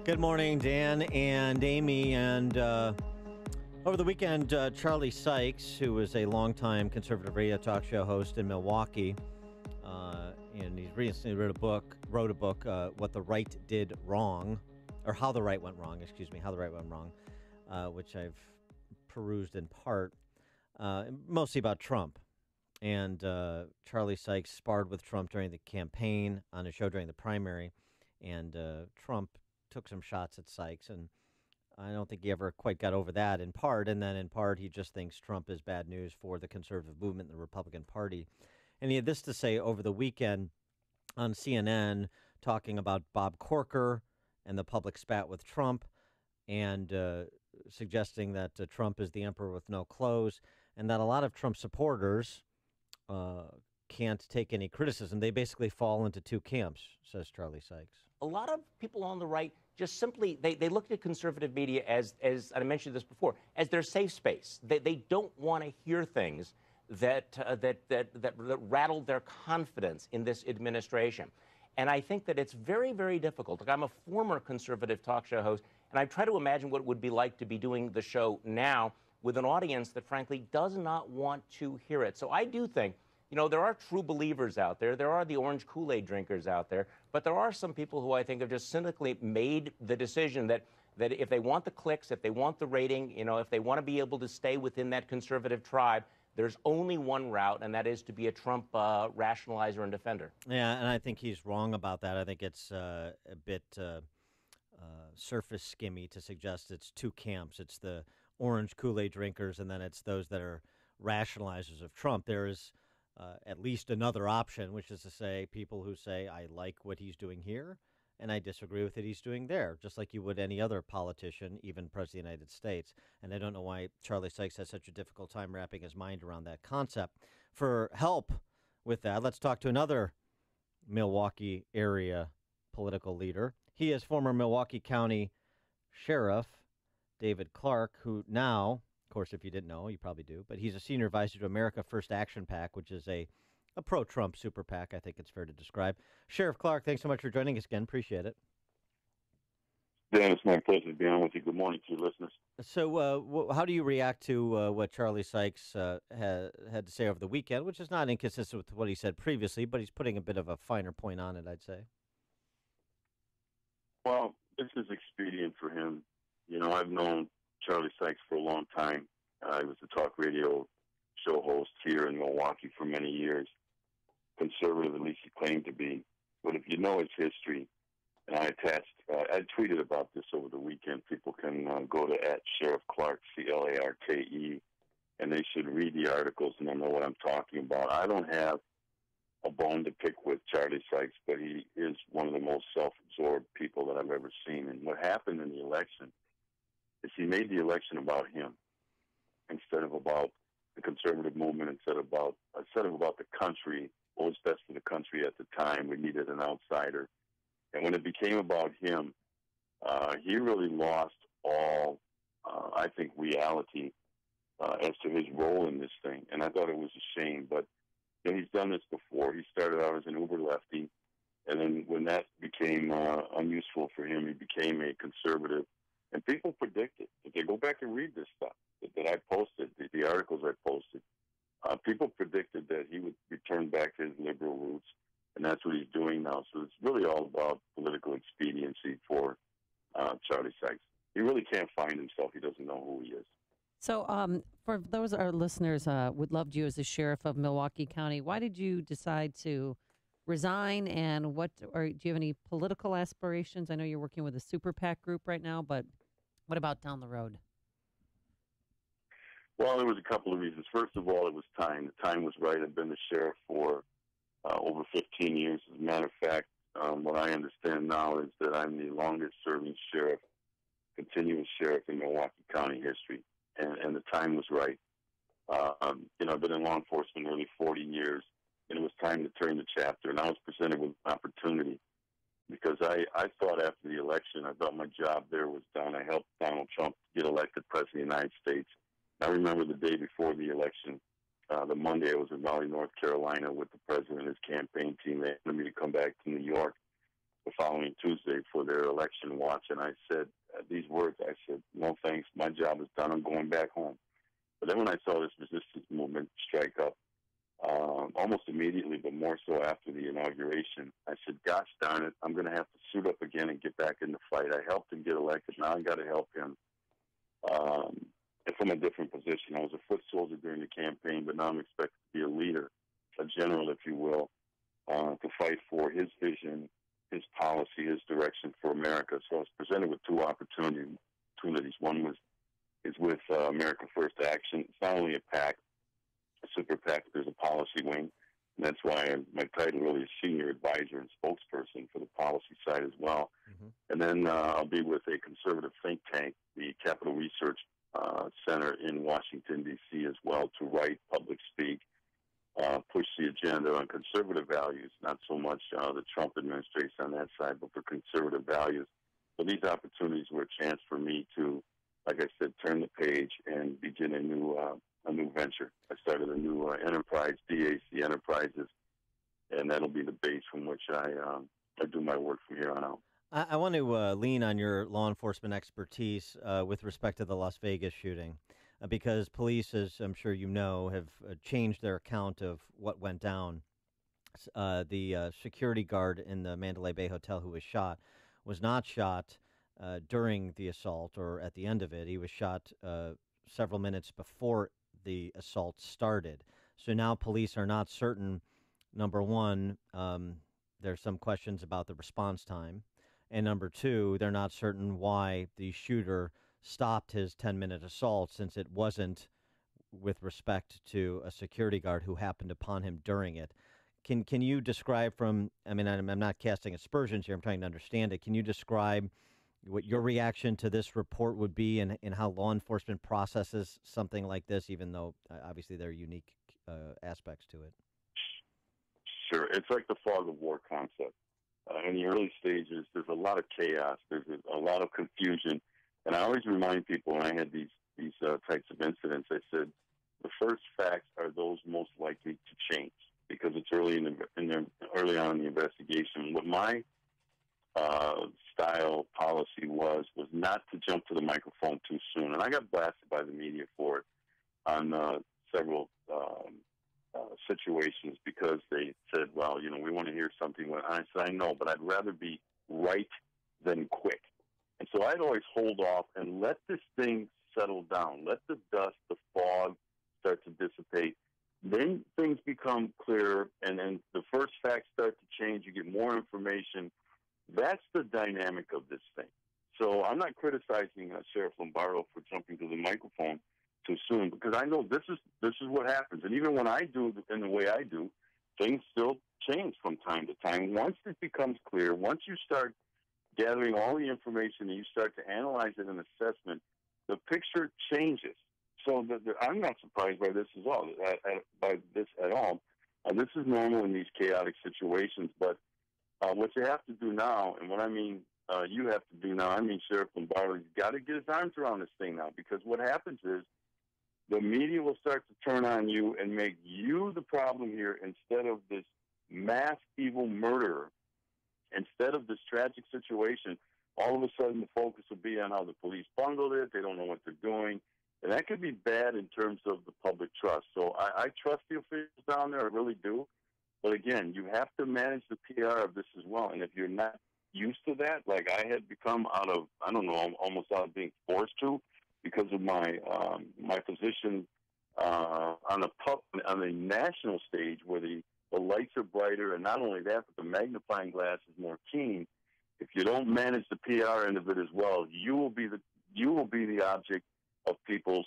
Good morning, Dan and Amy. And over the weekend, Charlie Sykes, who was a longtime conservative radio talk show host in Milwaukee, and he's recently wrote a book, What the Right Did Wrong, or How the Right Went Wrong, How the Right Went Wrong, which I've perused in part, mostly about Trump. And Charlie Sykes sparred with Trump during the campaign on a show during the primary, and Trump took some shots at Sykes, and I don't think he ever quite got over that in part. And then in part, he just thinks Trump is bad news for the conservative movement and the Republican Party. And he had this to say over the weekend on CNN, talking about Bob Corker and the public spat with Trump, and suggesting that Trump is the emperor with no clothes, and that a lot of Trump supporters can't take any criticism. They basically fall into two camps, says Charlie Sykes. A lot of people on the right just simply, they look at conservative media as I mentioned this before, as their safe space. They don't want to hear things that rattle their confidence in this administration. And I think that it's very, very difficult. Like, I'm a former conservative talk show host, and I try to imagine what it would be like to be doing the show now with an audience that, frankly, does not want to hear it. So I do think, there are true believers out there. There are the orange Kool-Aid drinkers out there. But there are some people who I think have just cynically made the decision that if they want the clicks, if they want the rating, if they want to be able to stay within that conservative tribe, there's only one route, and that is to be a Trump rationalizer and defender. Yeah, and I think he's wrong about that. I think it's a bit surface skimmy to suggest it's two camps. It's the orange Kool-Aid drinkers, and then it's those that are rationalizers of Trump. There is at least another option, which is to say people who say, I like what he's doing here, and I disagree with what he's doing there, just like you would any other politician, even President of the United States. And I don't know why Charlie Sykes has such a difficult time wrapping his mind around that concept. For help with that, let's talk to another Milwaukee area political leader. He is former Milwaukee County Sheriff David Clarke, who now, of course, if you didn't know, you probably do, but he's a senior advisor to America First Action PAC, which is a pro-Trump super PAC, I think it's fair to describe. Sheriff Clarke, thanks so much for joining us again. Appreciate it. Dan, it's my pleasure to be on with you. Good morning to your listeners. So how do you react to what Charlie Sykes had to say over the weekend, which is not inconsistent with what he said previously, but he's putting a bit of a finer point on it, I'd say? Well, this is expedient for him. I've known Charlie Sykes for a long time. I was a talk radio show host here in Milwaukee for many years. Conservative, at least he claimed to be. But if you know his history, and I tweeted about this over the weekend. People can go to @Sheriff Clarke, Clarke, and they should read the articles and they'll know what I'm talking about. I don't have a bone to pick with Charlie Sykes, but he is one of the most self-absorbed people that I've ever seen. And what happened in the election is he made the election about him instead of about the conservative movement, instead of about the country, what was best for the country at the time. We needed an outsider. And when it became about him, he really lost all, I think, reality as to his role in this thing. And I thought it was a shame. But he's done this before. He started out as an uber lefty. And then when that became unuseful for him, he became a conservative. And people predicted, if they go back and read this stuff that I posted, the articles I posted, people predicted that he would return back to his liberal roots, and that's what he's doing now. So it's really all about political expediency for Charlie Sykes. He really can't find himself. He doesn't know who he is. So for those our listeners, would love you as the sheriff of Milwaukee County. Why did you decide to resign, and do you have any political aspirations? I know you're working with a super PAC group right now, but what about down the road? Well, there was a couple of reasons. First of all, it was time. The time was right. I've been the sheriff for over 15 years. As a matter of fact, what I understand now is that I'm the longest-serving sheriff, continuous sheriff in Milwaukee County history, and the time was right. I've been in law enforcement nearly 40 years, and it was time to turn the chapter, and I was presented with an opportunity because I thought after the election, I thought my job there was done. I helped Donald Trump get elected president of the United States. I remember the day before the election, the Monday, I was in Raleigh, North Carolina with the president and his campaign team. They wanted me to come back to New York. the following Tuesday for their election watch, and I said these words. I said, "No thanks, my job is done. I'm going back home." But then when I saw this resistance movement strike up, almost immediately, but more so after the inauguration, I said, "Gosh darn it, I'm going to have to suit up again and get back in the fight." I helped him get elected. Now I got to help him, and from a different position. I was a foot soldier during the campaign, but now I'm expected to be a leader, a general, if you will, to fight for his vision, his policy, his direction for America. So I was presented with two opportunities. One is with America First Action. It's not only a PAC, a super PAC, there's a policy wing. And that's why my title really is senior advisor and spokesperson for the policy side as well. Mm-hmm. And then I'll be with a conservative think tank, the Capital Research Center in Washington, D.C. as well, to write, public speak, push the agenda on conservative values, not so much the Trump administration on that side, but for conservative values. So these opportunities were a chance for me to, like I said, turn the page and begin a new venture. I started a new enterprise, DAC Enterprises, and that'll be the base from which I do my work from here on out. I want to lean on your law enforcement expertise with respect to the Las Vegas shooting, because police, as I'm sure you know, have changed their account of what went down. The security guard in the Mandalay Bay Hotel who was shot was not shot during the assault or at the end of it. He was shot several minutes before the assault started. So now police are not certain. Number one, there's some questions about the response time. And number two, they're not certain why the shooter stopped his 10-minute assault, since it wasn't with respect to a security guard who happened upon him during it. Can you describe I'm not casting aspersions here, I'm trying to understand it. Can you describe what your reaction to this report would be, and how law enforcement processes something like this, even though obviously there are unique aspects to it? Sure. It's like the fog of war concept. In the early stages, there's a lot of chaos. There's a lot of confusion. And I always remind people when I had these types of incidents, I said, the first facts are those most likely to change, because it's early early on in the investigation. What my style policy was not to jump to the microphone too soon. And I got blasted by the media for it on several situations, because they said, well, we want to hear something. I said, I know, but I'd rather be right than quick. And so I'd always hold off and let this thing settle down. Let the dust, the fog start to dissipate. Then things become clearer, and then the first facts start to change. You get more information. That's the dynamic of this thing. So I'm not criticizing Sheriff Lombardo for jumping to the microphone too soon, because I know this is what happens. And even when I do in the way I do, things still change from time to time. Once it becomes clear, once you start gathering all the information and you start to analyze it in assessment, the picture changes. So I'm not surprised by this at all. This is normal in these chaotic situations. But what you have to do now, and what I mean you have to do now, I mean Sheriff Lombardo, he's got to get his arms around this thing now, because what happens is the media will start to turn on you and make you the problem here instead of this mass evil murderer. Instead of this tragic situation, all of a sudden the focus will be on how the police bungled it. They don't know what they're doing. And that could be bad in terms of the public trust. So I trust the officials down there. I really do. But again, you have to manage the PR of this as well. And if you're not used to that, like I had become almost out of being forced to, because of my my position on the national stage, where the lights are brighter, and not only that, but the magnifying glass is more keen. If you don't manage the PR end of it as well, you will be the object of people's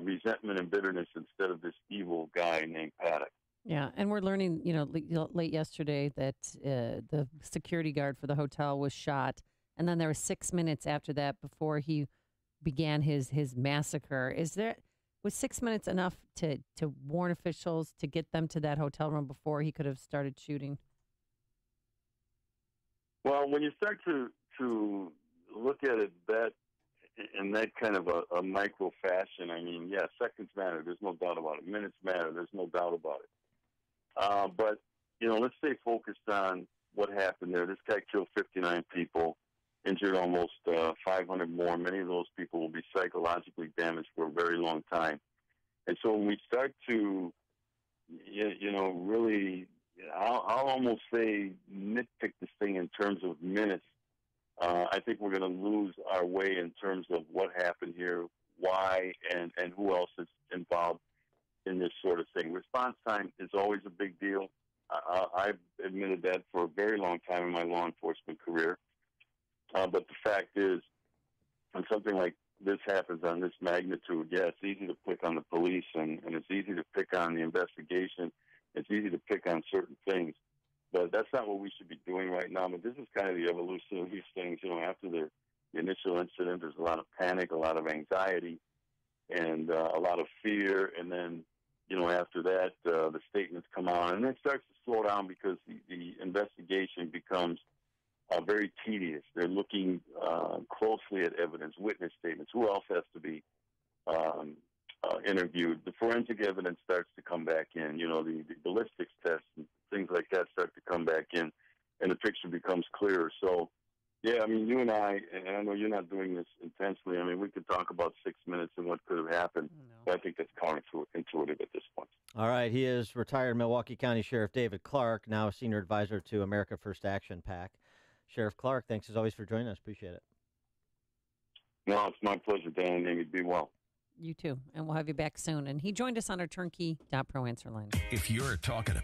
resentment and bitterness instead of this evil guy named Paddock. Yeah, and we're learning, late yesterday that the security guard for the hotel was shot, and then there was 6 minutes after that before he began his massacre. Was 6 minutes enough to warn officials, to get them to that hotel room before he could have started shooting? Well, when you start to look at it in that kind of a micro fashion, I mean, yeah, seconds matter. There's no doubt about it. Minutes matter. There's no doubt about it. But let's stay focused on what happened there. This guy killed 59 people, injured almost 500 more. Many of those people will be psychologically damaged for a very long time. And so when we start to, really, I'll almost say nitpick this thing in terms of minutes, I think we're going to lose our way in terms of what happened here, why, and who else is involved in this sort of thing. Response time is always a big deal. I've admitted that for a very long time in my law enforcement career. But the fact is, when something like this happens on this magnitude, yeah, it's easy to pick on the police, and it's easy to pick on the investigation. It's easy to pick on certain things. But that's not what we should be doing right now. But this is kind of the evolution of these things. After the initial incident, there's a lot of panic, a lot of anxiety, and a lot of fear. And then, after that, the statements come out. And then it starts to slow down because the investigation becomes very tedious. They're looking closely at evidence, witness statements. Who else has to be interviewed? The forensic evidence starts to come back in. The ballistics tests and things like that start to come back in, and the picture becomes clearer. So, yeah, I mean, you and I know you're not doing this intensely. I mean, we could talk about 6 minutes and what could have happened, but I think that's counterintuitive at this point. All right. He is retired Milwaukee County Sheriff David Clarke, now senior advisor to America First Action PAC. Sheriff Clarke, thanks as always for joining us. Appreciate it. No, it's my pleasure, Dan and Amy. Be well. You too. And we'll have you back soon. And he joined us on our turnkey.pro answer line. If you're talking about